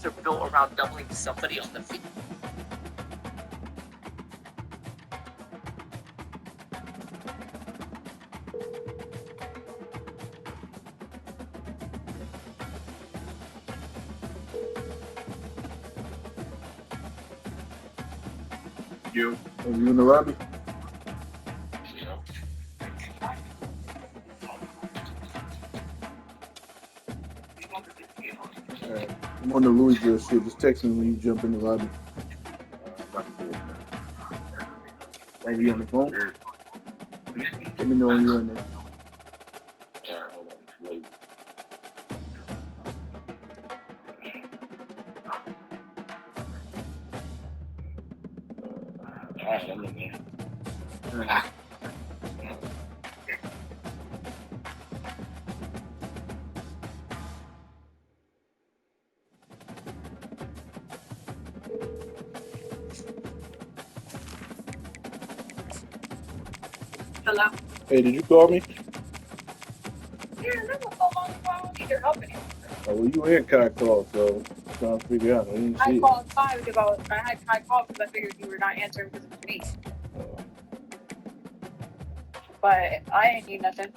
teams are built around doubling somebody on the field. You in the lobby? Alright. I'm on the Louisville shit. Just text me when you jump in the lobby. Are you on the phone? Let me know when you're in there. Alright, I'm in there. Alright. Hello? Hey, did you call me? Yeah, that's not so long ago. I don't need your help anymore. Oh, well, you and Kai called, so I'm trying to figure out. I didn't see I it. called five because I called because I figured you were not answering because of me. But I ain't need nothing.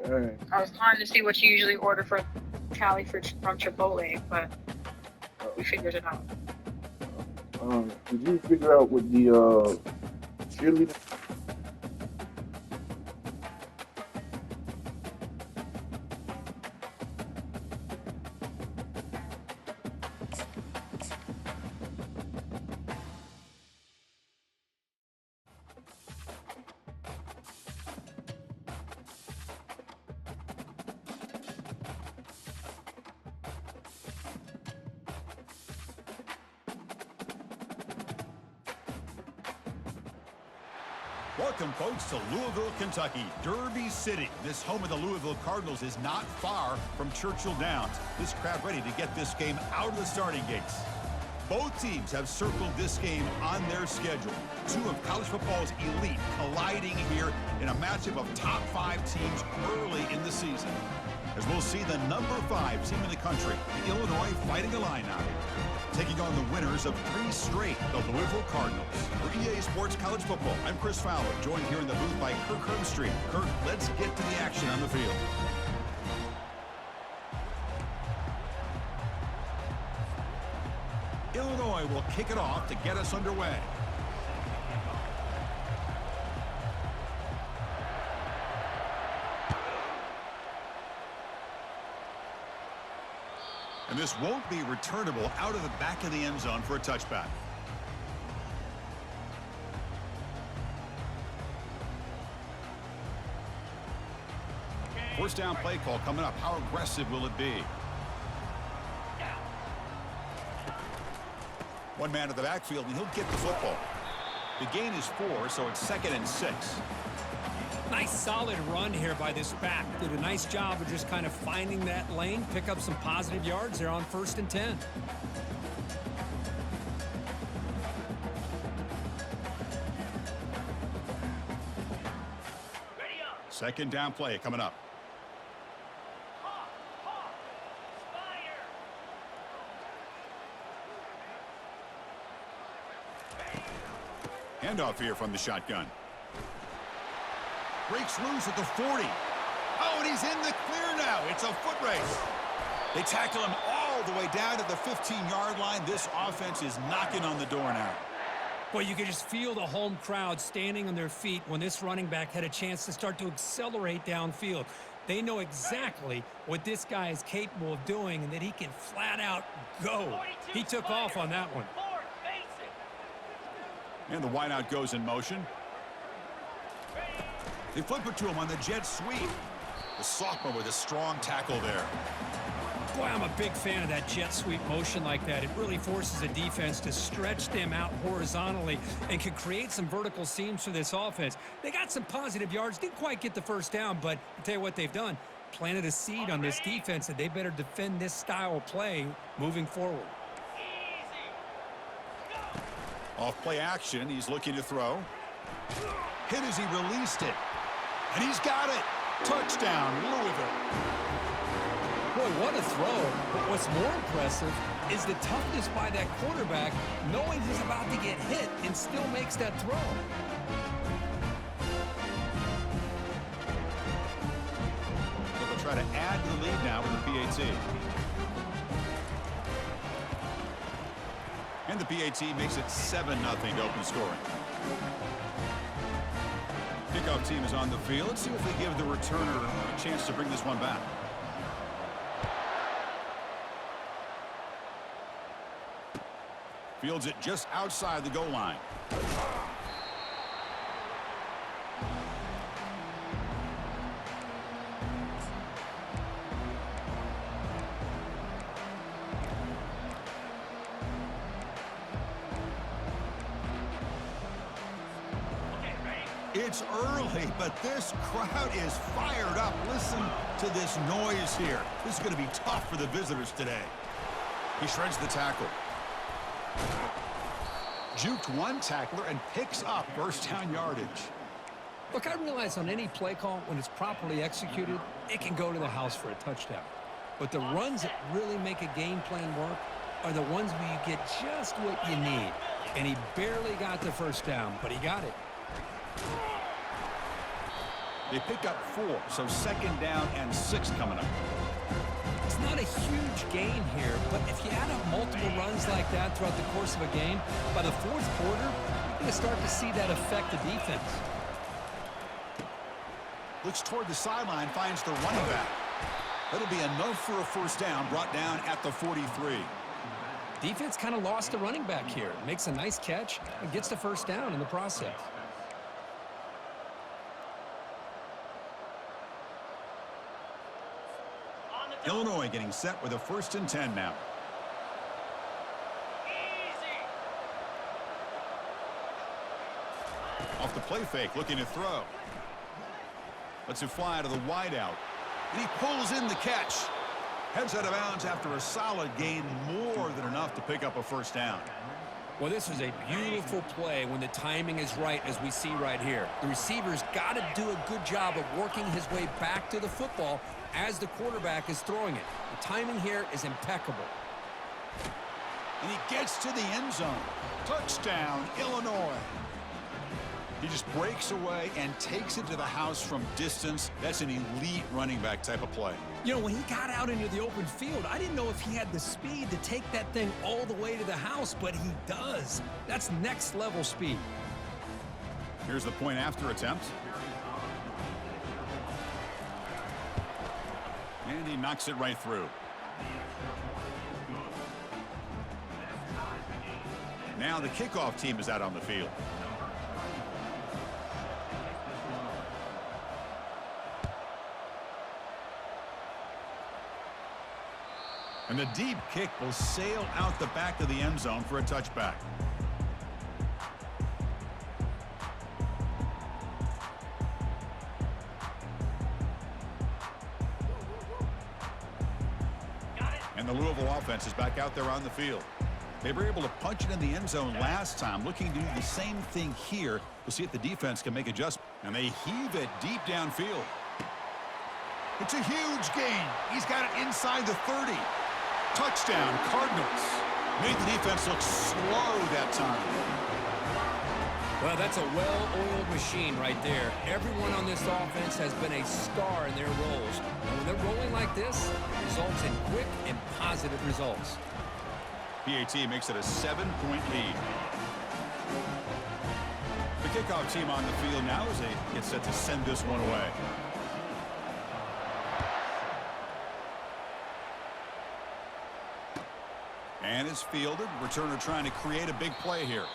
Alright. I was trying to see what you usually order for Cali from Chipotle, but we figured it out. Did you figure out what the cheerleader? Welcome, folks, to Louisville, Kentucky, Derby City. This home of the Louisville Cardinals is not far from Churchill Downs. This crowd ready to get this game out of the starting gates. Both teams have circled this game on their schedule. Two of college football's elite colliding here in a matchup of top 5 teams early in the season. As we'll see the number 5 team in the country, the Illinois Fighting Illini, taking on the winners of 3 straight, the Louisville Cardinals. For EA Sports College Football, I'm Chris Fowler, joined here in the booth by Kirk Hermstreet. Kirk, let's get to the action on the field. Illinois will kick it off to get us underway. And this won't be returnable out of the back of the end zone for a touchback. First down play call coming up. How aggressive will it be? One man at the backfield, and he'll get the football. The gain is 4, so it's 2nd and 6. Nice solid run here by this back. Did a nice job of just kind of finding that lane, pick up some positive yards there on 1st and 10. Second down play coming up. Handoff here from the shotgun. Breaks loose at the 40. Oh, and he's in the clear now. It's a foot race. They tackle him all the way down to the 15-yard line. This offense is knocking on the door now. Well, you could just feel the home crowd standing on their feet when this running back had a chance to start to accelerate downfield. They know exactly what this guy is capable of doing and that he can flat out go. He took off on that one. And the wideout goes in motion. They flip it to him on the jet sweep. The sophomore with a strong tackle there. Boy, I'm a big fan of that jet sweep motion like that. It really forces a defense to stretch them out horizontally and can create some vertical seams for this offense. They got some positive yards. Didn't quite get the first down, but I'll tell you what they've done. Planted a seed on this defense that they better defend this style of play moving forward. Off play action. He's looking to throw. Hit as he released it. And he's got it. Touchdown, Louisville. Boy, Boy, what a throw. But what's more impressive is the toughness by that quarterback, knowing he's about to get hit and still makes that throw. So they'll try to add to the lead now with the PAT. And the PAT makes it 7-0 to open scoring. Kickoff team is on the field. Let's see if they give the returner a chance to bring this one back. Fields it just outside the goal line. It's early, but this crowd is fired up. Listen to this noise here. This is going to be tough for the visitors today. He shreds the tackle. Juked one tackler and picks up first down yardage. Look, I realize on any play call, when it's properly executed, it can go to the house for a touchdown. But the runs that really make a game plan work are the ones where you get just what you need. And he barely got the first down, but he got it. They pick up 4, so 2nd down and 6 coming up. It's not a huge gain here, but if you add up multiple runs like that throughout the course of a game, by the 4th quarter, you're going to start to see that affect the defense. Looks toward the sideline, finds the running back. That'll be enough for a first down, brought down at the 43. Defense kind of lost the running back here. Makes a nice catch and gets the first down in the process. Illinois getting set with a 1st and 10 now. Off the play fake, looking to throw. Lets it fly to the wideout. And he pulls in the catch. Heads out of bounds after a solid gain, more than enough to pick up a first down. Well, this is a beautiful play when the timing is right, as we see right here. The receiver's got to do a good job of working his way back to the football as the quarterback is throwing it. The timing here is impeccable. And he gets to the end zone. Touchdown, Illinois. He just breaks away and takes it to the house from distance. That's an elite running back type of play. You know, when he got out into the open field, I didn't know if he had the speed to take that thing all the way to the house, but he does. That's next level speed. Here's the point after attempt. And he knocks it right through. Now the kickoff team is out on the field. And the deep kick will sail out the back of the end zone for a touchback. And the Louisville offense is back out there on the field. They were able to punch it in the end zone last time, looking to do the same thing here. We'll see if the defense can make adjustments. And they heave it deep downfield. It's a huge gain. He's got it inside the 30. Touchdown, Cardinals. Made the defense look slow that time. Well, that's a well-oiled machine right there. Everyone on this offense has been a star in their roles. And when they're rolling like this, it results in quick and positive results. PAT makes it a 7-point lead. The kickoff team on the field now as they get set to send this one away. And it's fielded. Returner trying to create a big play here.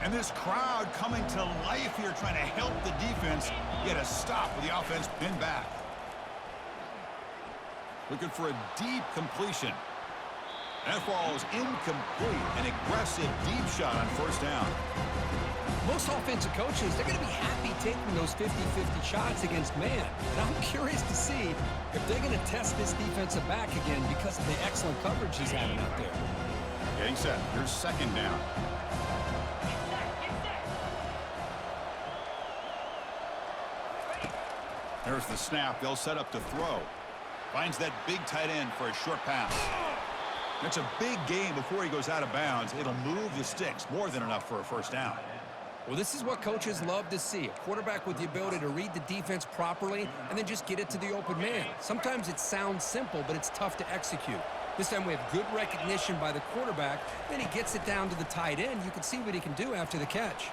And this crowd coming to life here, trying to help the defense get a stop with the offense pinned back. Looking for a deep completion. That falls incomplete. An aggressive deep shot on first down. Most offensive coaches, they're going to be happy taking those 50-50 shots against man. And I'm curious to see if they're going to test this defensive back again because of the excellent coverage he's having out there. Getting set. Here's second down. There's the snap. They'll set up to throw. Finds that big tight end for a short pass. It's a big game before he goes out of bounds. It'll move the sticks more than enough for a first down. Well, this is what coaches love to see. A quarterback with the ability to read the defense properly and then just get it to the open man. Sometimes it sounds simple, but it's tough to execute. This time we have good recognition by the quarterback. Then he gets it down to the tight end. You can see what he can do after the catch.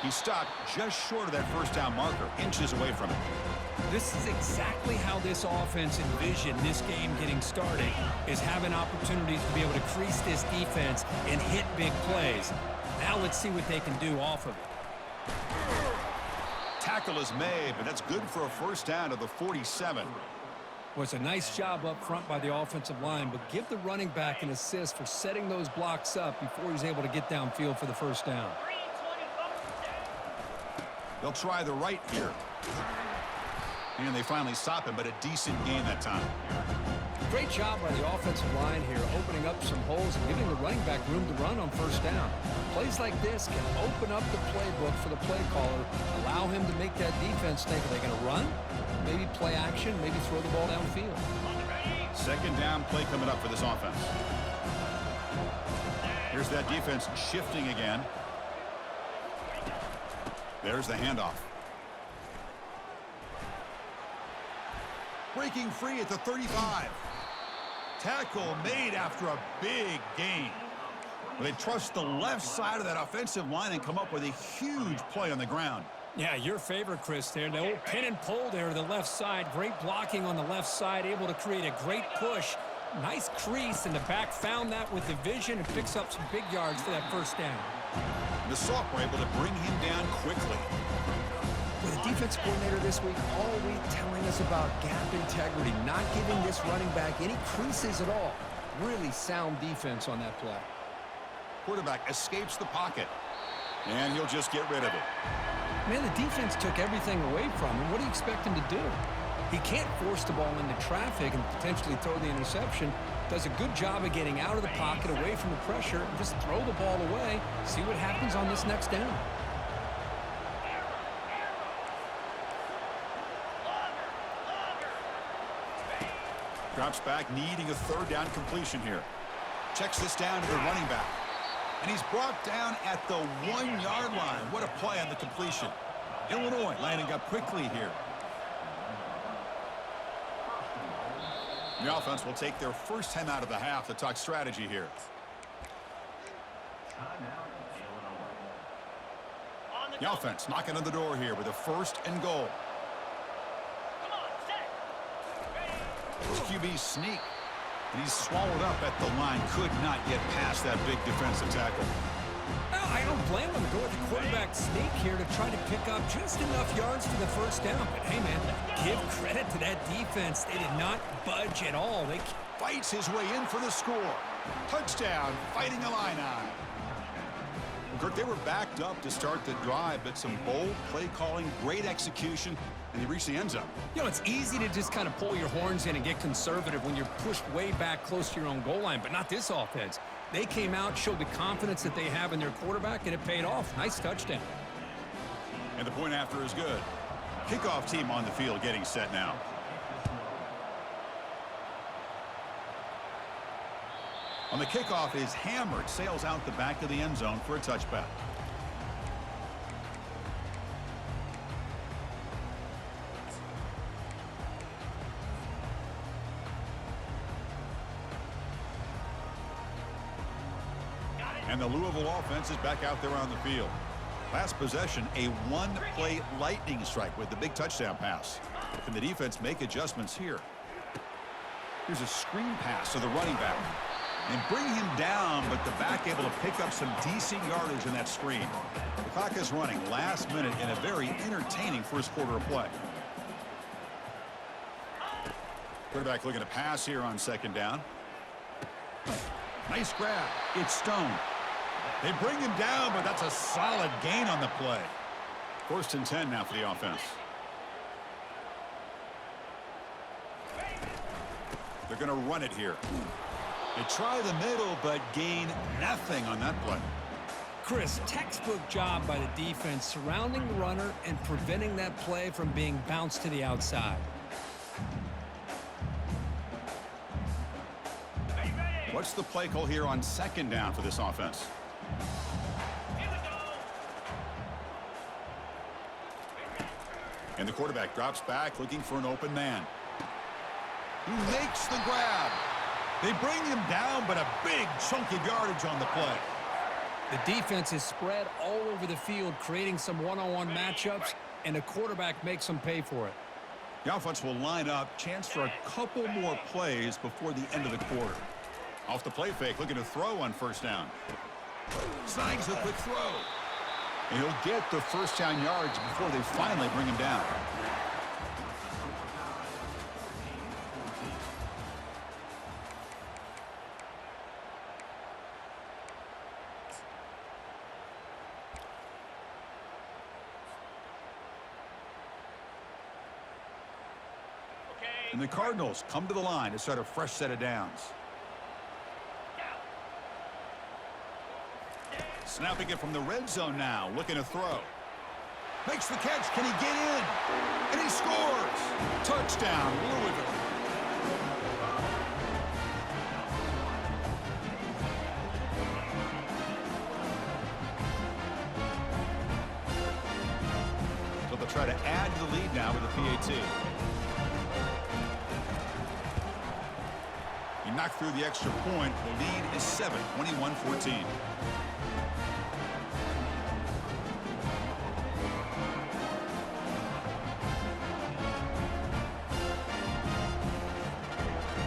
He stopped just short of that first down marker, inches away from it. This is exactly how this offense envisioned this game getting started, is having opportunities to be able to crease this defense and hit big plays. Now let's see what they can do off of it. Tackle is made, but that's good for a first down to the 47. Well, it's a nice job up front by the offensive line, but give the running back an assist for setting those blocks up before he's able to get downfield for the first down. They'll try the right here. And they finally stop him, but a decent gain that time. Great job by the offensive line here, opening up some holes and giving the running back room to run on first down. Plays like this can open up the playbook for the play caller, allow him to make that defense think, are they going to run? Maybe play action, maybe throw the ball downfield. Second down play coming up for this offense. Here's that defense shifting again. There's the handoff. Breaking free at the 35. Tackle made after a big gain. They trust the left side of that offensive line and come up with a huge play on the ground. Yeah, your favorite, Chris, there. The old pin and pull there to the left side. Great blocking on the left side, able to create a great push. Nice crease, and the back found that with the vision and picks up some big yards for that first down. The Soft were able to bring him down quickly. With the defense coordinator this week all week telling us about gap integrity, not giving this running back any creases at all. Really sound defense on that play. Quarterback escapes the pocket, and he'll just get rid of it. Man, the defense took everything away from him. What do you expect him to do? He can't force the ball into traffic and potentially throw the interception. Does a good job of getting out of the pocket, away from the pressure, and just throw the ball away. See what happens on this next down. Drops back, needing a third down completion here. Checks this down to the running back. And he's brought down at the 1-yard line. What a play on the completion. Illinois lining up quickly here. The offense will take their first time out of the half to talk strategy here. The offense knocking on the door here with a 1st and goal. This QB sneak. And he's swallowed up at the line. Could not get past that big defensive tackle. Well, I don't blame him. Go with the quarterback sneak here to try to pick up just enough yards for the first down. But, hey, man, give credit to that defense. They did not budge at all. They Fights his way in for the score. Touchdown, Fighting Illini. Kirk, they were backed up to start the drive, but some bold play calling, great execution, and they reached the end zone. You know, it's easy to just kind of pull your horns in and get conservative when you're pushed way back close to your own goal line, but not this offense. They came out, showed the confidence that they have in their quarterback, and it paid off. Nice touchdown. And the point after is good. Kickoff team on the field getting set now. On the kickoff is hammered, sails out the back of the end zone for a touchback. And the Louisville offense is back out there on the field. Last possession, a one-play lightning strike with the big touchdown pass. Can the defense make adjustments here? Here's a screen pass to the running back. And bring him down, but the back able to pick up some decent yardage in that screen. The clock is running last minute in a very entertaining first quarter of play. Quarterback looking to pass here on second down. Nice grab. It's Stone. They bring him down, but that's a solid gain on the play. 1st and 10 now for the offense. They're going to run it here. They try the middle, but gain nothing on that play. Chris, textbook job by the defense surrounding the runner and preventing that play from being bounced to the outside. What's the play call here on second down for this offense? And the quarterback drops back looking for an open man. He makes the grab. They bring him down, but a big chunk of yardage on the play. The defense is spread all over the field, creating some one-on-one matchups, and the quarterback makes them pay for it. The offense will line up, chance for a couple more plays before the end of the quarter. Off the play fake, looking to throw on first down. Snags a quick throw. And he'll get the first down yards before they finally bring him down. And the Cardinals come to the line to start a fresh set of downs. Snapping it from the red zone now, looking to throw. Makes the catch. Can he get in? And he scores. Touchdown, Louisville. So they'll try to add to the lead now with the PAT. He knocked through the extra point. The lead is 7, 21-14.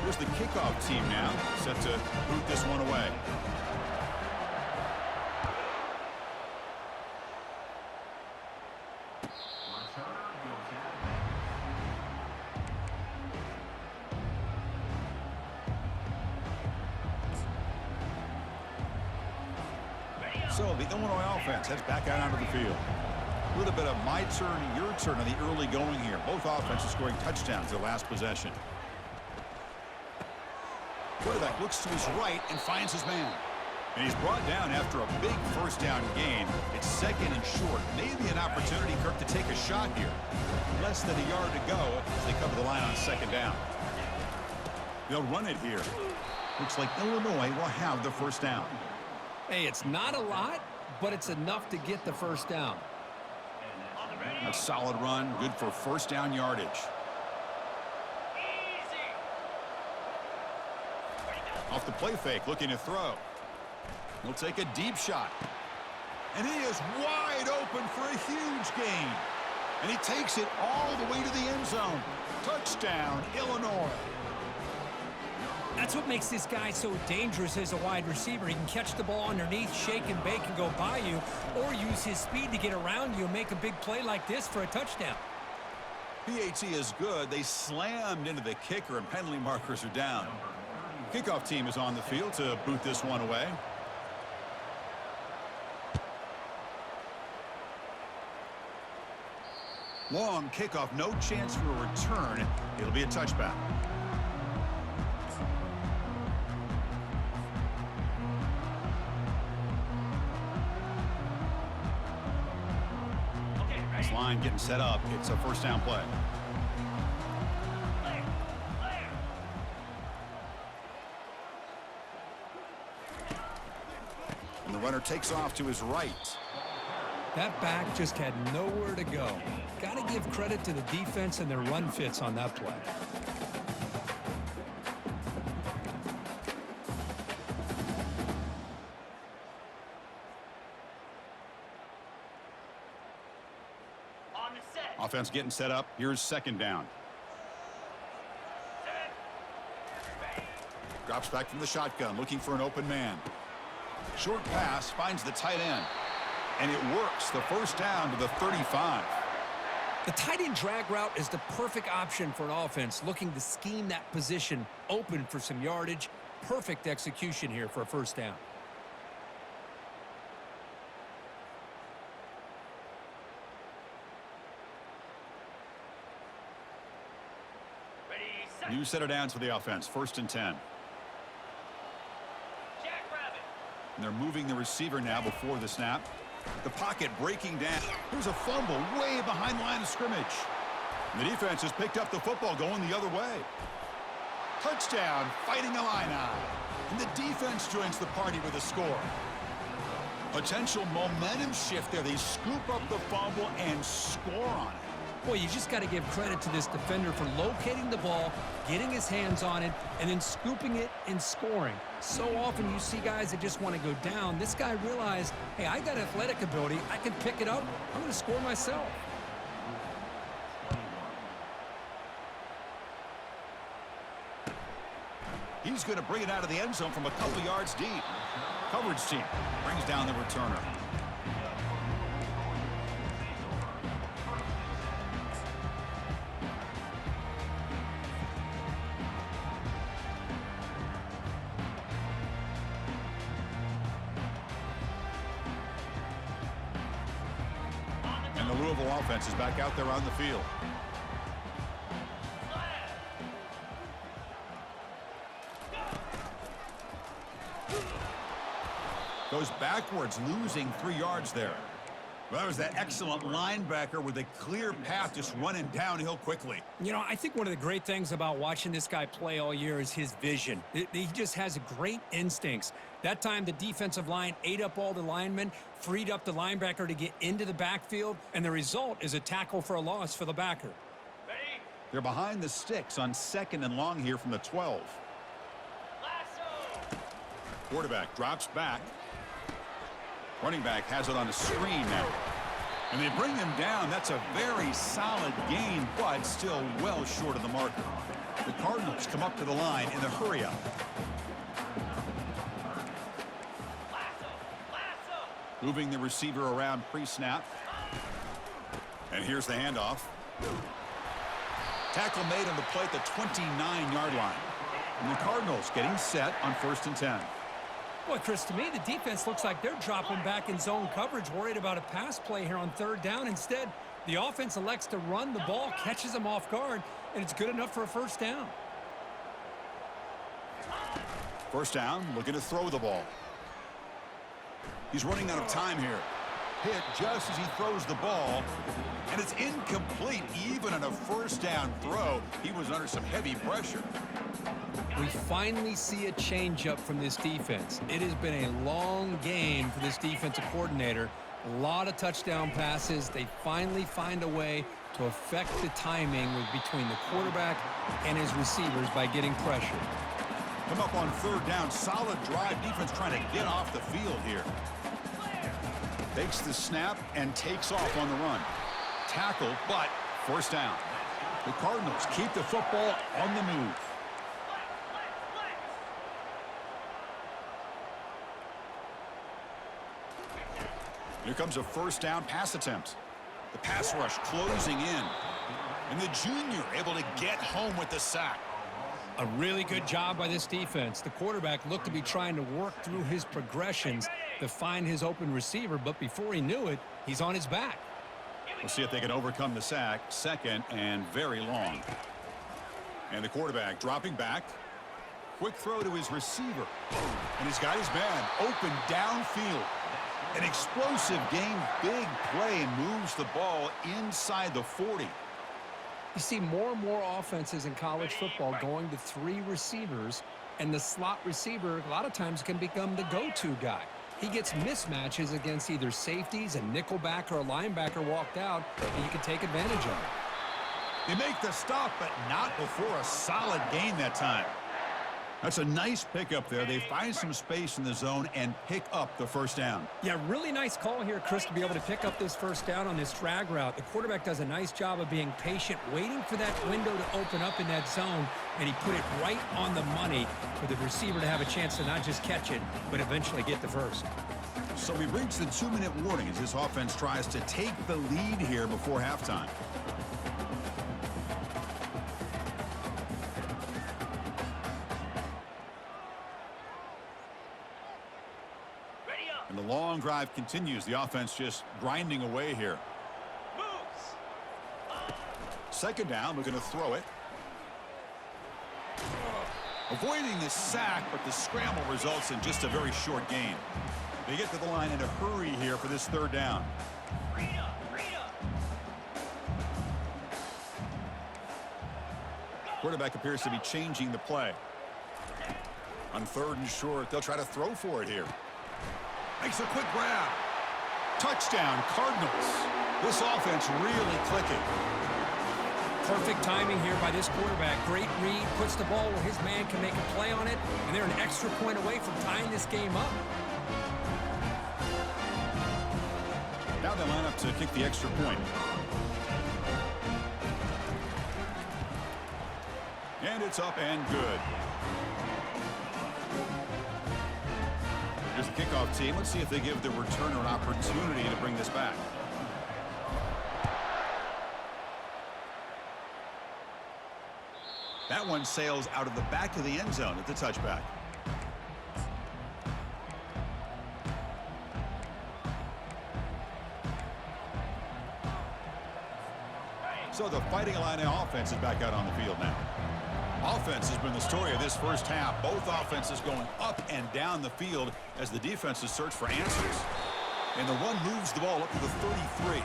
Here's the kickoff team now, set to boot this one away. So the Illinois offense heads back out onto the field. A little bit of my turn, your turn on the early going here. Both offenses scoring touchdowns their last possession. Quarterback looks to his right and finds his man. And he's brought down after a big first down gain. It's second and short. Maybe an opportunity, Kirk, to take a shot here. Less than a yard to go as they cover the line on second down. They'll run it here. Looks like Illinois will have the first down. Hey, it's not a lot, but it's enough to get the first down. A solid run, good for first down yardage. Off the play fake, looking to throw. He'll take a deep shot. And he is wide open for a huge gain. And he takes it all the way to the end zone. Touchdown, Illinois. That's what makes this guy so dangerous as a wide receiver. He can catch the ball underneath, shake and bake, and go by you, or use his speed to get around you and make a big play like this for a touchdown. PAT is good. They slammed into the kicker, and penalty markers are down. Kickoff team is on the field to boot this one away. Long kickoff, no chance for a return. It'll be a touchback. This line getting set up. It's a first down play. And the runner takes off to his right. That back just had nowhere to go. Got to give credit to the defense and their run fits on that play. Offense getting set up. Here's second down. Drops back from the shotgun, looking for an open man. Short pass, finds the tight end. And it works. The first down to the 35. The tight end drag route is the perfect option for an offense looking to scheme that position open for some yardage. Perfect execution here for a first down. New set of downs for the offense. First and 10. And they're moving the receiver now before the snap. The pocket breaking down. There's a fumble way behind the line of scrimmage. And the defense has picked up the football going the other way. Touchdown, Fighting Illini. And the defense joins the party with a score. Potential momentum shift there. They scoop up the fumble and score on it. Boy, you just got to give credit to this defender for locating the ball, getting his hands on it, and then scooping it and scoring. So often you see guys that just want to go down. This guy realized, hey, I got athletic ability. I can pick it up. I'm going to score myself. He's going to bring it out of the end zone from a couple yards deep. Coverage team brings down the returner. And the Louisville offense is back out there on the field. Goes backwards, losing 3 yards there. Well, that was that excellent linebacker with a clear path just running downhill quickly. You know, I think one of the great things about watching this guy play all year is his vision. He just has great instincts. That time, the defensive line ate up all the linemen, freed up the linebacker to get into the backfield, and the result is a tackle for a loss for the backer. They're behind the sticks on 2nd and long here from the 12. Quarterback drops back. Running back has it on a screen now. And they bring him down. That's a very solid gain, but still well short of the marker. The Cardinals come up to the line in the hurry-up. Moving the receiver around pre-snap. And here's the handoff. Tackle made on the play at the 29-yard line. And the Cardinals getting set on 1st and 10. Boy, Chris, to me, the defense looks like they're dropping back in zone coverage, worried about a pass play here on 3rd down. Instead, the offense elects to run the ball, catches them off guard, and it's good enough for a 1st down. 1st down, looking to throw the ball. He's running out of time here. Hit just as he throws the ball, and it's incomplete. Even on a 1st down throw, he was under some heavy pressure. We finally see a change-up from this defense. It has been a long game for this defensive coordinator. A lot of touchdown passes. They finally find a way to affect the timing between the quarterback and his receivers by getting pressure. Come up on 3rd down. Solid drive. Defense trying to get off the field here. Takes the snap and takes off on the run. Tackle, but 1st down. The Cardinals keep the football on the move. Here comes a 1st down pass attempt. The pass rush closing in. And the junior able to get home with the sack. A really good job by this defense. The quarterback looked to be trying to work through his progressions to find his open receiver, but before he knew it, he's on his back. We'll see if they can overcome the sack. 2nd and very long. And the quarterback dropping back. Quick throw to his receiver. And he's got his man open downfield. An explosive game, big play, moves the ball inside the 40. You see more and more offenses in college football going to 3 receivers, and the slot receiver a lot of times can become the go-to guy. He gets mismatches against either safeties, a nickelback, or a linebacker walked out, and you can take advantage of it. They make the stop, but not before a solid gain that time. That's a nice pickup there. They find some space in the zone and pick up the 1st down. Yeah, really nice call here, Chris, to be able to pick up this 1st down on this drag route. The quarterback does a nice job of being patient, waiting for that window to open up in that zone, and he put it right on the money for the receiver to have a chance to not just catch it, but eventually get the 1st. So we've reached the 2-minute warning as this offense tries to take the lead here before halftime. And the long drive continues. The offense just grinding away here. 2nd down, we're going to throw it. Avoiding the sack, but the scramble results in just a very short gain. They get to the line in a hurry here for this third down. Quarterback appears to be changing the play. On 3rd and short, they'll try to throw for it here. Makes a quick grab. Touchdown, Cardinals. This offense really clicking. Perfect timing here by this quarterback. Great read, puts the ball where his man can make a play on it, and they're an extra point away from tying this game up. Now they line up to kick the extra point. And it's up and good. Here's the kickoff team. Let's see if they give the returner an opportunity to bring this back. That one sails out of the back of the end zone at the touchback. So the Fighting Illini offense is back out on the field now. Offense has been the story of this first half. Both offenses going up and down the field as the defenses search for answers. And the run moves the ball up to the 33.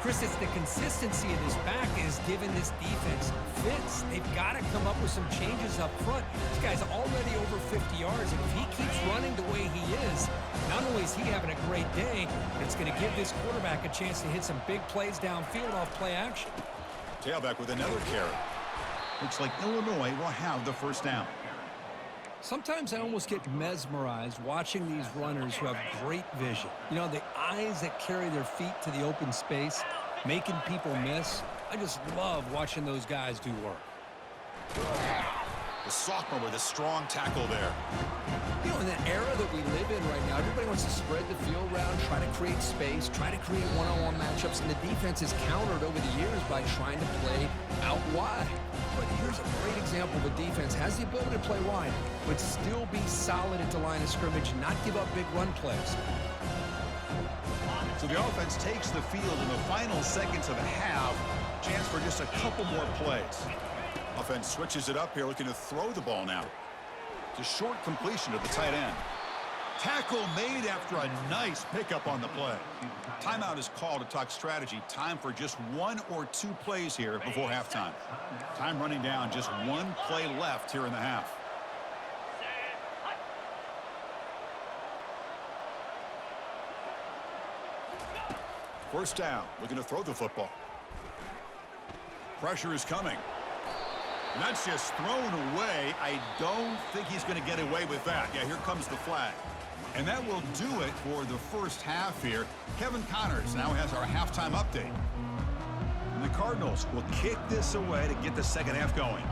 Chris, it's the consistency of this back is giving this defense fits. They've got to come up with some changes up front. This guy's already over 50 yards, and if he keeps running the way he is, not only is he having a great day, but it's going to give this quarterback a chance to hit some big plays downfield off play action. Tailback with another carry. Looks like Illinois will have the first down. Sometimes I almost get mesmerized watching these runners who have great vision. You know, the eyes that carry their feet to the open space, making people miss. I just love watching those guys do work. The sophomore with a strong tackle there. You know, in the era that we live in right now, everybody wants to spread the field around, try to create space, try to create one-on-one matchups, and the defense is countered over the years by trying to play out wide. But here's a great example of a defense has the ability to play wide, but still be solid at the line of scrimmage, not give up big run plays. So the offense takes the field in the final seconds of a half. Chance for just a couple more plays. Offense switches it up here, looking to throw the ball now. It's a short completion to the tight end. Tackle made after a nice pickup on the play. Timeout is called to talk strategy. Time for just 1 or 2 plays here before halftime. Time running down, just 1 play left here in the half. First down, looking to throw the football. Pressure is coming. And that's just thrown away. I don't think he's going to get away with that. Yeah, here comes the flag. And that will do it for the first half here. Kevin Connors now has our halftime update. And the Cardinals will kick this away to get the second half going.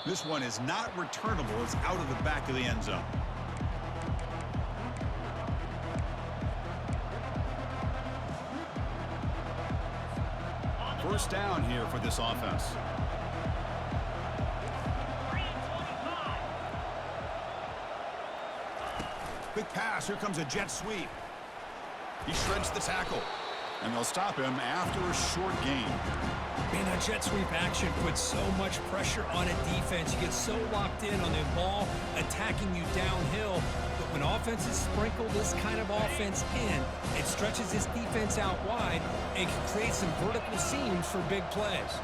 This one is not returnable. It's out of the back of the end zone. First down here for this offense. Quick pass. Here comes a jet sweep. He shreds the tackle. And they'll stop him after a short gain. Man, that jet sweep action puts so much pressure on a defense. You get so locked in on the ball attacking you downhill. But when offenses sprinkle this kind of offense in, it stretches this defense out wide and can create some vertical seams for big plays.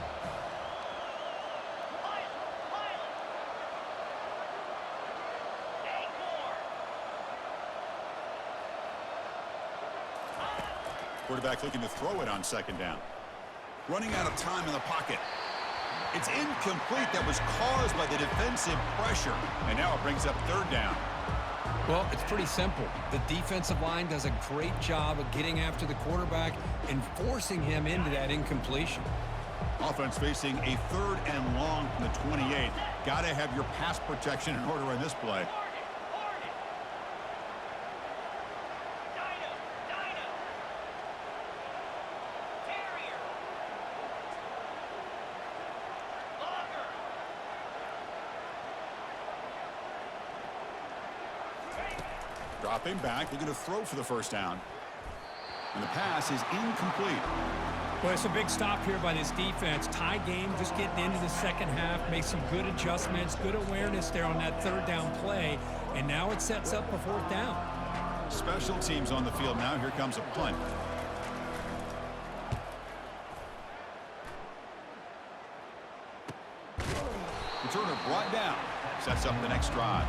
Quarterback looking to throw it on second down. Running out of time in the pocket. It's incomplete. That was caused by the defensive pressure. And now it brings up third down. Well, it's pretty simple. The defensive line does a great job of getting after the quarterback and forcing him into that incompletion. Offense facing a 3rd and long from the 28. Got to have your pass protection in order on this play. Dropping back, looking to throw for the first down. And the pass is incomplete. Well, it's a big stop here by this defense. Tie game, just getting into the second half, make some good adjustments, good awareness there on that third down play, and now it sets up a fourth down. Special teams on the field now. Here comes a punt. Returner brought down. Sets up the next drive.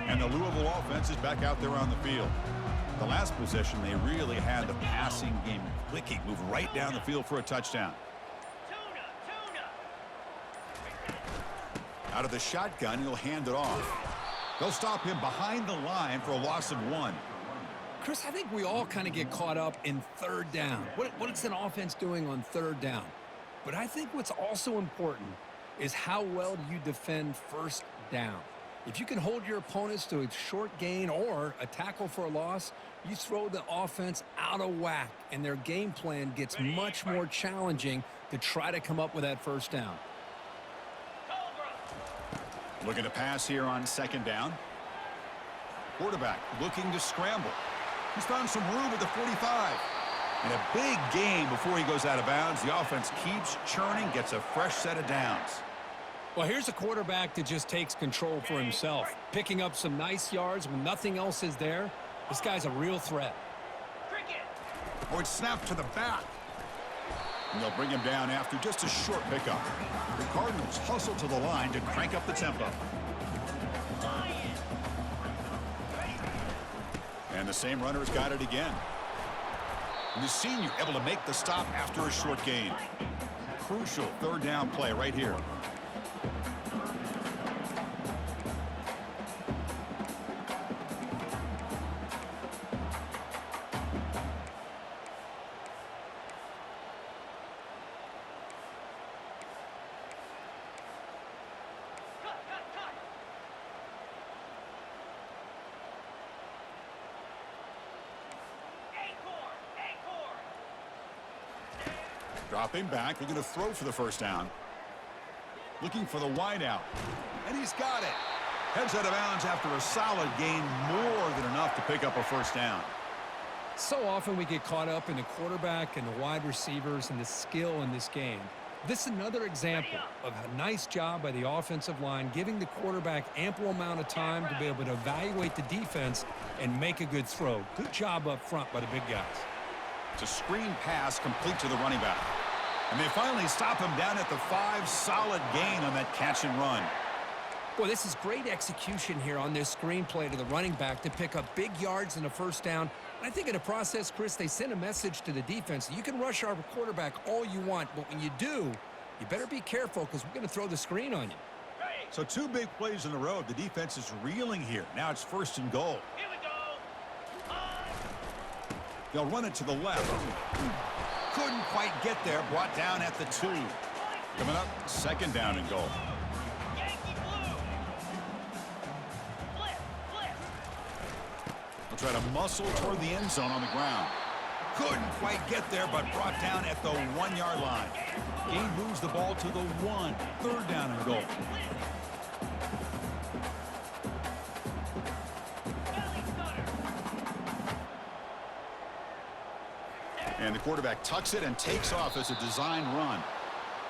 And the Louisville offense is back out there on the field. The last possession, they really had the passing game clicking. Move right down the field for a touchdown. Out of the shotgun, he'll hand it off. They'll stop him behind the line for a loss of 1. Chris, I think we all kind of get caught up in third down. What is an offense doing on third down? But I think what's also important is how well do you defend first down. If you can hold your opponents to a short gain or a tackle for a loss, you throw the offense out of whack, and their game plan gets much more challenging to try to come up with that first down. Looking to pass here on second down. Quarterback looking to scramble. He's found some room at the 45. And a big gain before he goes out of bounds. The offense keeps churning, gets a fresh set of downs. Well, here's a quarterback that just takes control for himself, picking up some nice yards when nothing else is there. This guy's a real threat. Oh, it's snapped to the back. And they'll bring him down after just a short pickup. The Cardinals hustle to the line to crank up the tempo. And the same runner has got it again. And the senior able to make the stop after a short gain. Crucial third down play right here. Dropping back, looking to throw for the first down. Looking for the wideout. And he's got it. Heads out of bounds after a solid gain, more than enough to pick up a first down. So often we get caught up in the quarterback and the wide receivers and the skill in this game. This is another example of a nice job by the offensive line, giving the quarterback ample amount of time to be able to evaluate the defense and make a good throw. Good job up front by the big guys. It's a screen pass complete to the running back. And they finally stop him down at the 5. Solid gain on that catch and run. Boy, this is great execution here on this screen play to the running back to pick up big yards and a first down. I think in the process, Chris, they send a message to the defense. You can rush our quarterback all you want, but when you do, you better be careful because we're going to throw the screen on you. So 2 big plays in a row. The defense is reeling here. Now it's first and goal. Here we go. They'll run it to the left. Couldn't quite get there. Brought down at the 2. Coming up, second down and goal. Yankee blue. Flip. They'll try to muscle toward the end zone on the ground. Couldn't quite get there, but brought down at the 1-yard line. Gain moves the ball to the 1. Third down and goal. And the quarterback tucks it and takes off as a design run.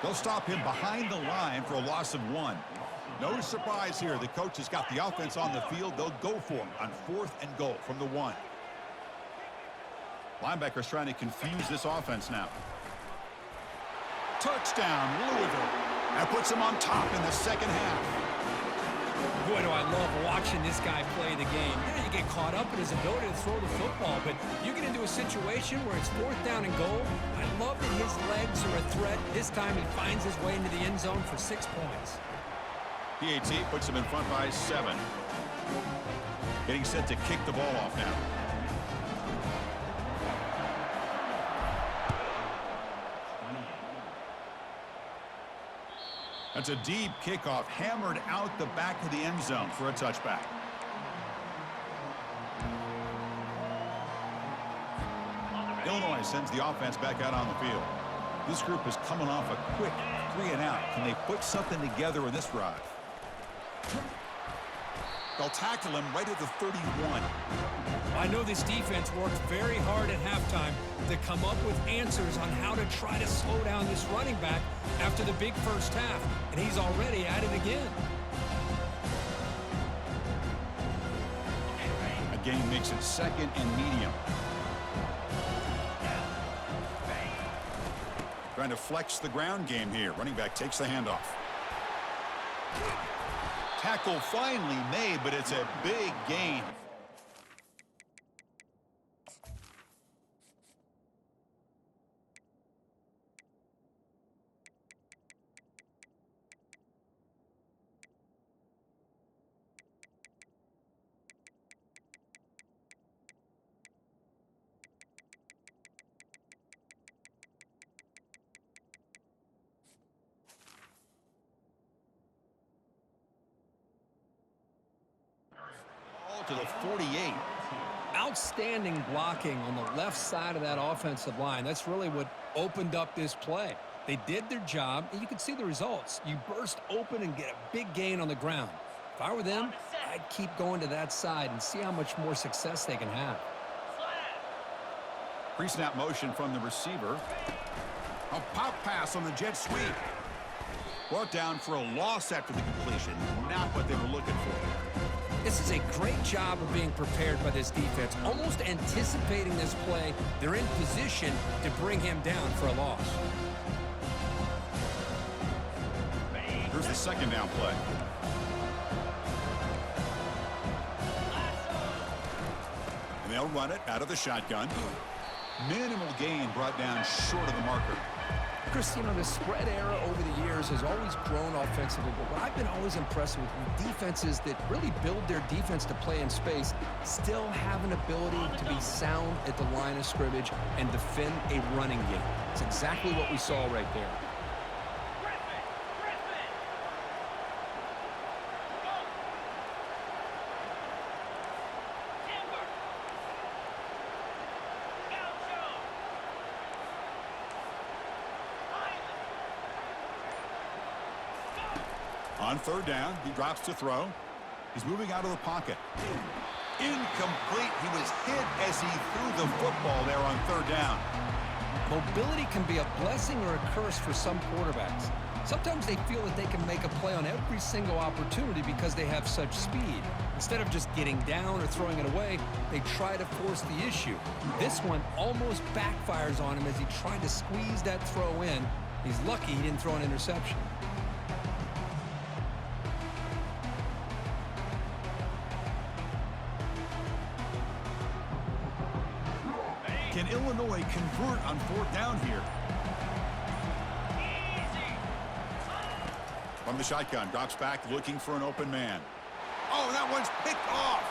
They'll stop him behind the line for a loss of 1. No surprise here. The coach has got the offense on the field. They'll go for it on 4th and goal from the 1. Linebackers trying to confuse this offense now. Touchdown, Louisville. That puts him on top in the second half. Boy, do I love watching this guy play the game. Yeah, you get caught up in his ability to throw the football, but you get into a situation where it's 4th down and goal. I love that his legs are a threat. This time he finds his way into the end zone for 6 points. PAT puts him in front by 7. Getting set to kick the ball off now. That's a deep kickoff, hammered out the back of the end zone for a touchback. Illinois sends the offense back out on the field. This group is coming off a quick 3-and-out. Can they put something together in this drive? They'll tackle him right at the 31. I know this defense worked very hard at halftime to come up with answers on how to try to slow down this running back after the big first half, and he's already at it again. Again makes it second and medium. Trying to flex the ground game here. Running back takes the handoff. Tackle finally made, but it's a big gain. To the 48. Outstanding blocking on the left side of that offensive line. That's really what opened up this play. They did their job, and you can see the results. You burst open and get a big gain on the ground. If I were them, I'd keep going to that side and see how much more success they can have. Pre-snap motion from the receiver. A pop pass on the jet sweep. Brought down for a loss after the completion. Not what they were looking for. This is a great job of being prepared by this defense, almost anticipating this play. They're in position to bring him down for a loss. Here's the second down play. And they'll run it out of the shotgun. Minimal gain brought down short of the marker. Chris, you know, the spread era over the years has always grown offensively, but what I've been always impressed with defenses that really build their defense to play in space still have an ability to be sound at the line of scrimmage and defend a running game. It's exactly what we saw right there. On third down, he drops to throw. He's moving out of the pocket. Incomplete. He was hit as he threw the football there on third down. Mobility can be a blessing or a curse for some quarterbacks. Sometimes they feel that they can make a play on every single opportunity because they have such speed. Instead of just getting down or throwing it away, they try to force the issue. This one almost backfires on him as he tried to squeeze that throw in. He's lucky he didn't throw an interception. Can Illinois convert on fourth down here? From the shotgun, drops back looking for an open man. Oh, that one's picked off.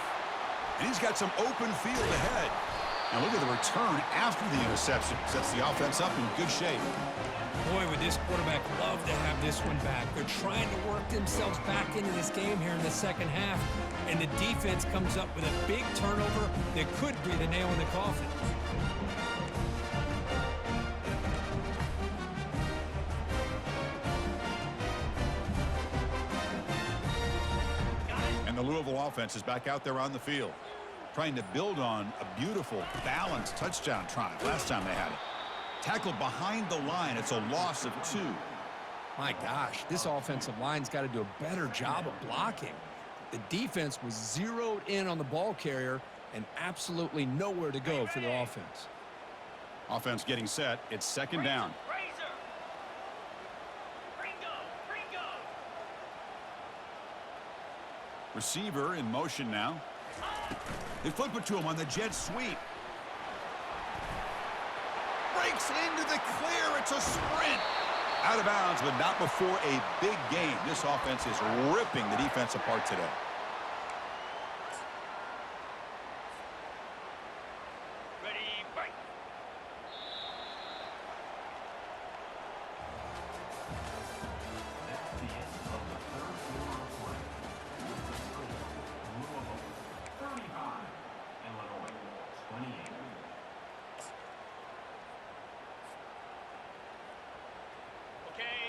And he's got some open field ahead. Now look at the return after the interception. Sets the offense up in good shape. Boy, would this quarterback love to have this one back. They're trying to work themselves back into this game here in the second half. And the defense comes up with a big turnover that could be the nail in the coffin. The Louisville offense is back out there on the field, trying to build on a beautiful, balanced touchdown drive last time they had it. Tackled behind the line. It's a loss of 2. My gosh, this offensive line's got to do a better job of blocking. The defense was zeroed in on the ball carrier and absolutely nowhere to go for the offense. Offense getting set. It's second down. Receiver in motion now. They flip it to him on the jet sweep. Breaks into the clear. It's a sprint. Out of bounds, but not before a big game. This offense is ripping the defense apart today. Ready, break. That's the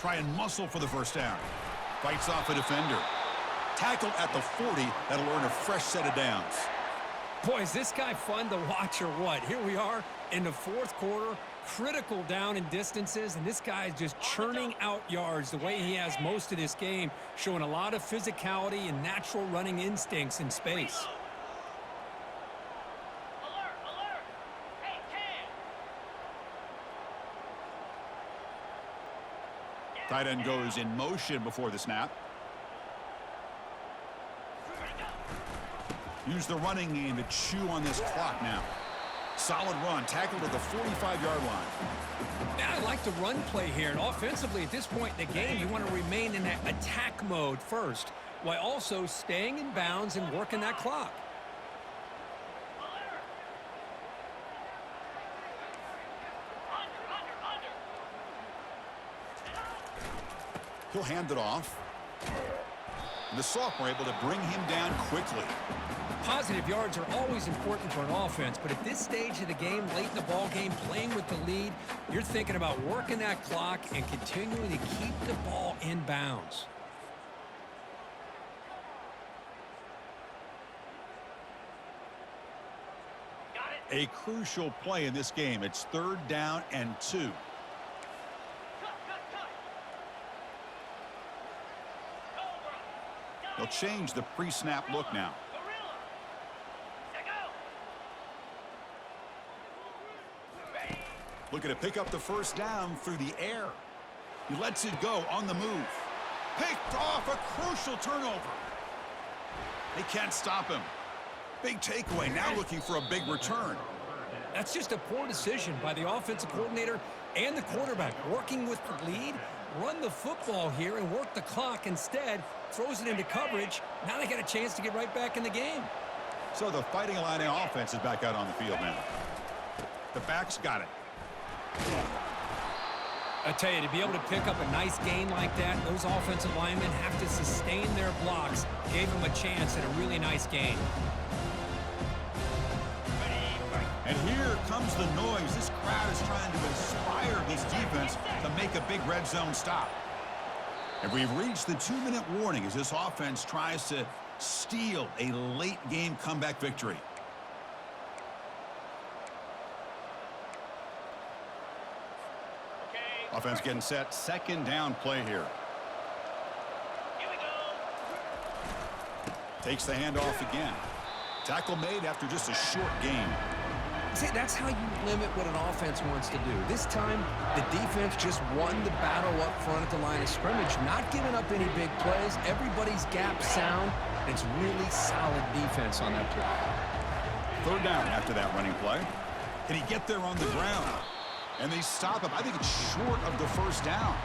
Try and muscle for the first down. Fights off a defender. Tackled at the 40. That'll earn a fresh set of downs. Boy, is this guy fun to watch or what? Here we are in the fourth quarter, critical down in distances, and this guy is just churning out yards the way he has most of this game, showing a lot of physicality and natural running instincts in space. Alert, alert. Hey, Cam. Tight end goes in motion before the snap. Use the running game to chew on this clock now. Solid run, tackled at the 45-yard line. Now, I like the run play here, and offensively at this point in the game, you want to remain in that attack mode first, while also staying in bounds and working that clock. He'll hand it off. And the sophomore able to bring him down quickly. Positive yards are always important for an offense, but at this stage of the game, late in the ball game, playing with the lead, you're thinking about working that clock and continuing to keep the ball in bounds. A crucial play in this game. It's 3rd down and 2. They'll change the pre-snap look now. Looking to pick up the first down through the air. He lets it go on the move. Picked off, a crucial turnover. They can't stop him. Big takeaway, now looking for a big return. That's just a poor decision by the offensive coordinator and the quarterback. Working with the lead, run the football here and work the clock instead. Throws it into coverage. Now they got a chance to get right back in the game. So the Fighting Illini offense is back out on the field now. The backs got it. I tell you, to be able to pick up a nice gain like that, those offensive linemen have to sustain their blocks. Gave them a chance at a really nice gain. And here comes the noise. This crowd is trying to inspire this defense to make a big red zone stop. And we've reached the 2-minute warning as this offense tries to steal a late game comeback victory. Offense getting set. 2nd down play here. Here we go. Takes the handoff again. Tackle made after just a short gain. See, that's how you limit what an offense wants to do. This time, the defense just won the battle up front at the line of scrimmage, not giving up any big plays. Everybody's gap sound. It's really solid defense on that play. 3rd down after that running play. Can he get there on the ground? And they stop him. I think it's short of the first down.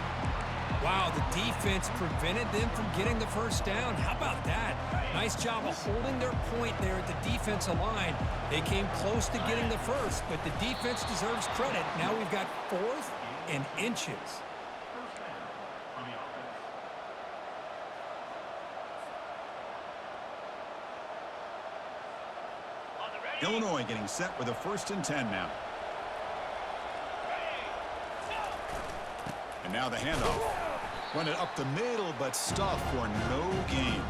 Wow, the defense prevented them from getting the first down. How about that? Nice job of holding their point there at the defensive line. They came close to getting the first, but the defense deserves credit. Now we've got 4th and inches. Illinois getting set with a 1st and 10 now. And now the handoff. Run it up the middle, but stuff for no gain.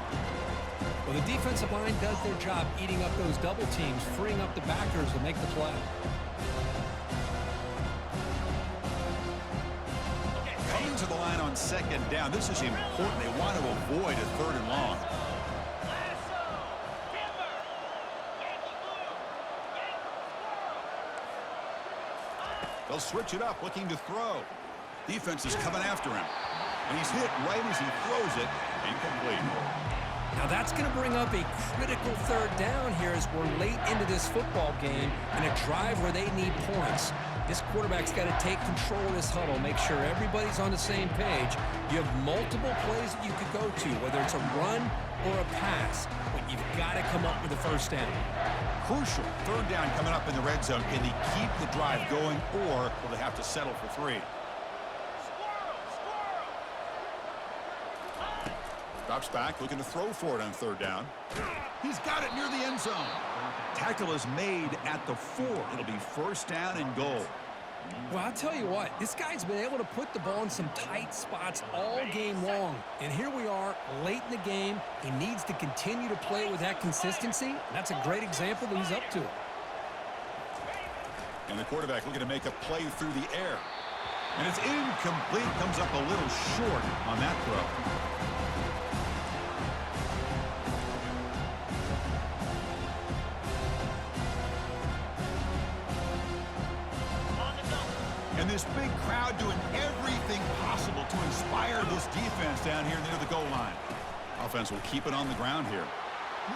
Well, the defensive line does their job eating up those double teams, freeing up the backers to make the play. Coming to the line on 2nd down. This is important. They want to avoid a 3rd and long. They'll switch it up, looking to throw. Defense is coming after him. And he's hit right as he throws it. Incomplete. Now that's going to bring up a critical 3rd down here as we're late into this football game in a drive where they need points. This quarterback's got to take control of this huddle, make sure everybody's on the same page. You have multiple plays that you could go to, whether it's a run or a pass, but you've got to come up with a first down. Crucial 3rd down coming up in the red zone. Can he keep the drive going, or will they have to settle for 3? Drops back, looking to throw for it on 3rd down. He's got it near the end zone. Tackle is made at the 4. It'll be 1st down and goal. Well, I'll tell you what, this guy's been able to put the ball in some tight spots all game long. And here we are, late in the game. He needs to continue to play with that consistency. That's a great example that he's up to it. And the quarterback looking to make a play through the air. And it's incomplete, comes up a little short on that throw. And this big crowd doing everything possible to inspire this defense down here near the goal line. Offense will keep it on the ground here.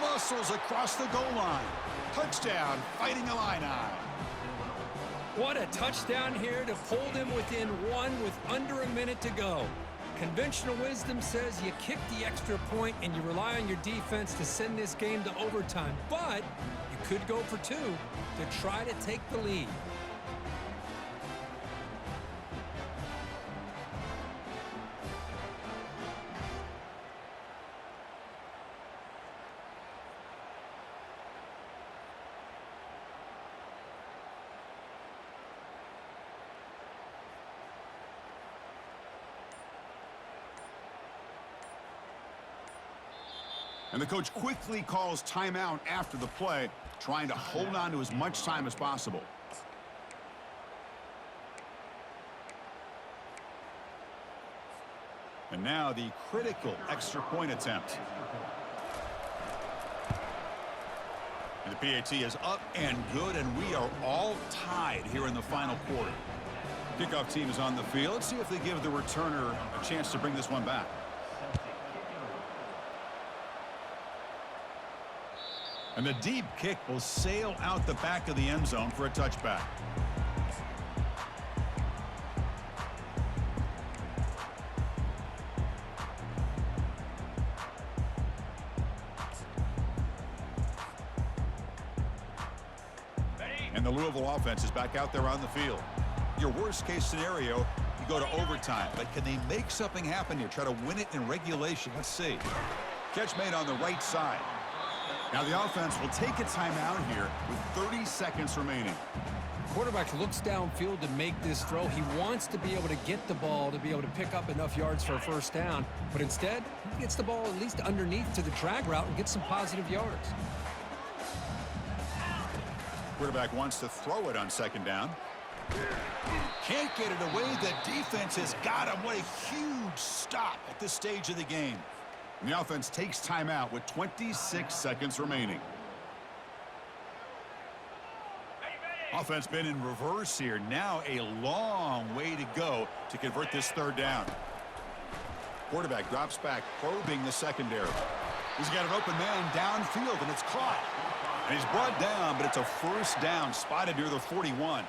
Muscles across the goal line. Touchdown, Fighting Illini. What a touchdown here to pull them within one with under a minute to go. Conventional wisdom says you kick the extra point and you rely on your defense to send this game to overtime. But you could go for two to try to take the lead. And the coach quickly calls timeout after the play, trying to hold on to as much time as possible. And now the critical extra point attempt. And the PAT is up and good, and we are all tied here in the final quarter. Kickoff team is on the field. Let's see if they give the returner a chance to bring this one back. And the deep kick will sail out the back of the end zone for a touchback. And the Louisville offense is back out there on the field. Your worst case scenario, you go to overtime. But can they make something happen here? Try to win it in regulation. Let's see. Catch made on the right side. Now the offense will take a timeout here with 30 seconds remaining. Quarterback looks downfield to make this throw. He wants to be able to get the ball to be able to pick up enough yards for a first down. But instead, he gets the ball at least underneath to the drag route and gets some positive yards. Quarterback wants to throw it on second down. Can't get it away. The defense has got him. What a huge stop at this stage of the game. And the offense takes timeout with 26 seconds remaining. Offense been in reverse here. Now a long way to go to convert this third down. Quarterback drops back, probing the secondary. He's got an open man downfield, and it's caught. And he's brought down, but it's a first down, spotted near the 41.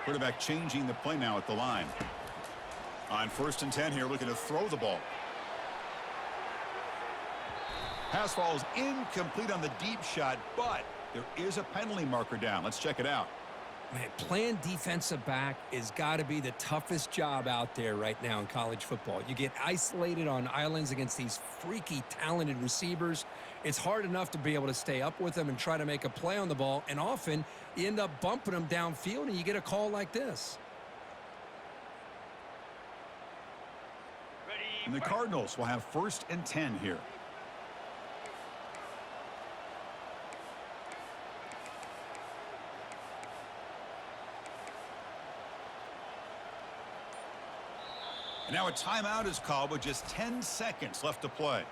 Quarterback changing the play now at the line. On 1st and 10 here, looking to throw the ball. Pass falls incomplete on the deep shot, but there is a penalty marker down. Let's check it out. Man, playing defensive back has got to be the toughest job out there right now in college football. You get isolated on islands against these freaky, talented receivers. It's hard enough to be able to stay up with them and try to make a play on the ball, and often you end up bumping them downfield and you get a call like this. And the Cardinals will have 1st and 10 here. And now a timeout is called with just 10 seconds left to play.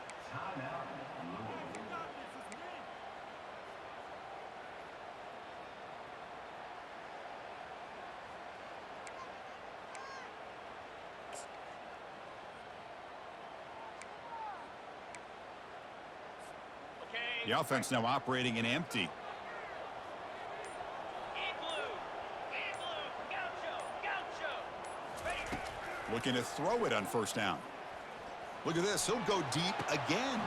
The offense now operating in empty. Looking to throw it on 1st down. Look at this. He'll go deep again.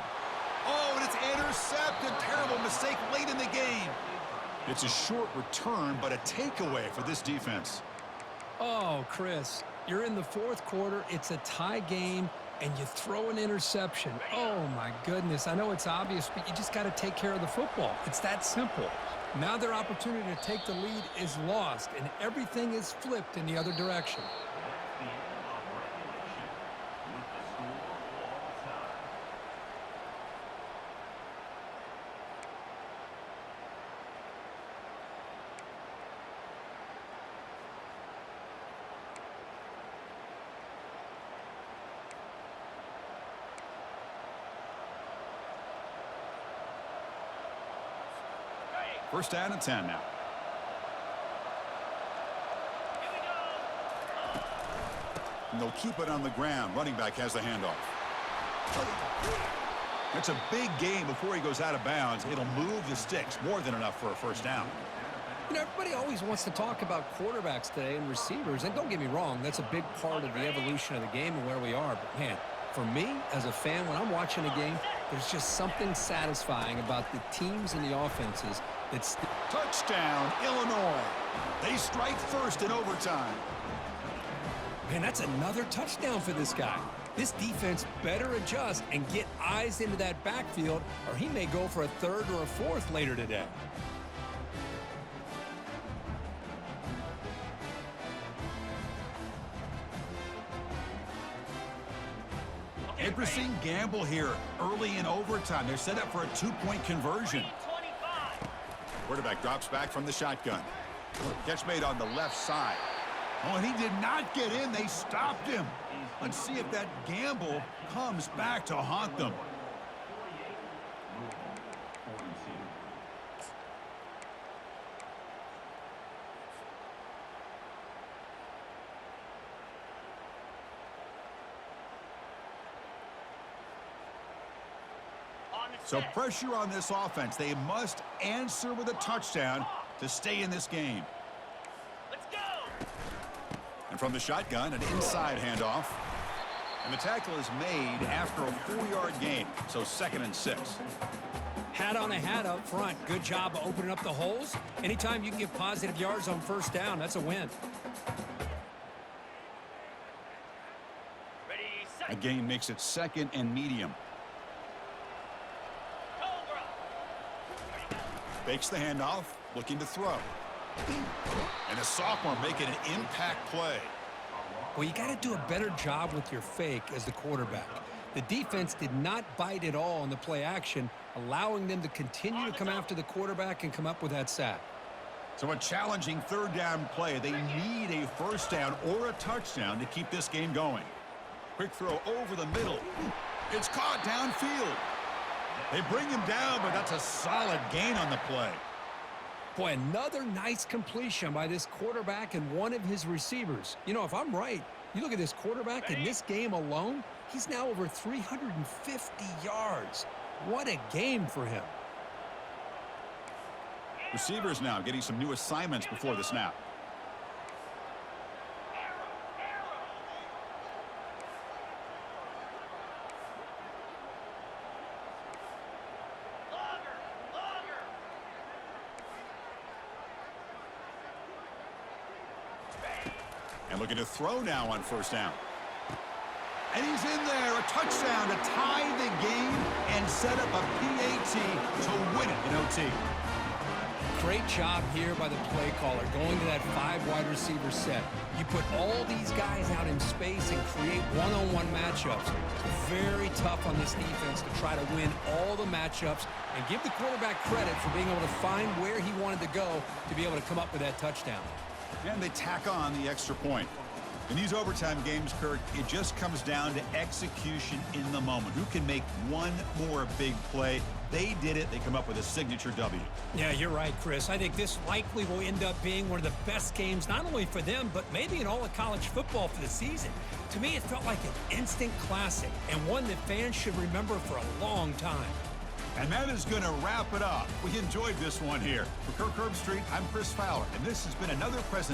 Oh, and it's intercepted. Terrible mistake late in the game. It's a short return, but a takeaway for this defense. Oh, Chris, you're in the 4th quarter. It's a tie game, and you throw an interception. Oh, my goodness. I know it's obvious, but you just got to take care of the football. It's that simple. Now their opportunity to take the lead is lost, and everything is flipped in the other direction. First down and 10 now. Here we go. And they'll keep it on the ground. Running back has the handoff. It's a big game before he goes out of bounds. It'll move the sticks more than enough for a first down. You know, everybody always wants to talk about quarterbacks today and receivers, and don't get me wrong, that's a big part of the evolution of the game and where we are. But, man, for me, as a fan, when I'm watching a game, there's just something satisfying about the teams and the offenses that's... Touchdown, Illinois. They strike first in overtime. Man, that's another touchdown for this guy. This defense better adjust and get eyes into that backfield, or he may go for a third or a fourth later today. Interesting gamble here early in overtime. They're set up for a 2-point conversion. 25. Quarterback drops back from the shotgun. Catch made on the left side. Oh, and he did not get in. They stopped him. Let's see if that gamble comes back to haunt them. On the So set. pressure on this offense. They must answer with a touchdown to stay in this game. Let's go. And from the shotgun, an inside handoff. And the tackle is made after a 4-yard gain, so 2nd and 6. Hat on a hat up front. Good job of opening up the holes. Anytime you can get positive yards on first down, that's a win. Ready, A set. gain makes it 2nd and medium. Cobra. Fakes the handoff, looking to throw. And the sophomore making an impact play. Well, you got to do a better job with your fake as the quarterback. The defense did not bite at all on the play action, allowing them to continue to come after the quarterback and come up with that sack. So a challenging 3rd down play. They need a first down or a touchdown to keep this game going. Quick throw over the middle. It's caught downfield. They bring him down, but that's a solid gain on the play. Boy, another nice completion by this quarterback and one of his receivers. You know, if I'm right, you look at this quarterback in this game alone, he's now over 350 yards. What a game for him. Receivers now getting some new assignments before the snap. Longer. And looking to throw now on first down. And he's in there, a touchdown to tie the game and set up a PAT to win it in OT. Great job here by the play caller, going to that 5 wide receiver set. You put all these guys out in space and create one-on-one matchups. Very tough on this defense to try to win all the matchups and give the quarterback credit for being able to find where he wanted to go to be able to come up with that touchdown. And they tack on the extra point. In these overtime games, Kirk, it just comes down to execution in the moment. Who can make one more big play? They did it. They come up with a signature W. Yeah, you're right, Chris. I think this likely will end up being one of the best games, not only for them, but maybe in all of college football for the season. To me, it felt like an instant classic and one that fans should remember for a long time. And that is going to wrap it up. We enjoyed this one here. For Kirk Herbstreit, I'm Chris Fowler, and this has been another presentation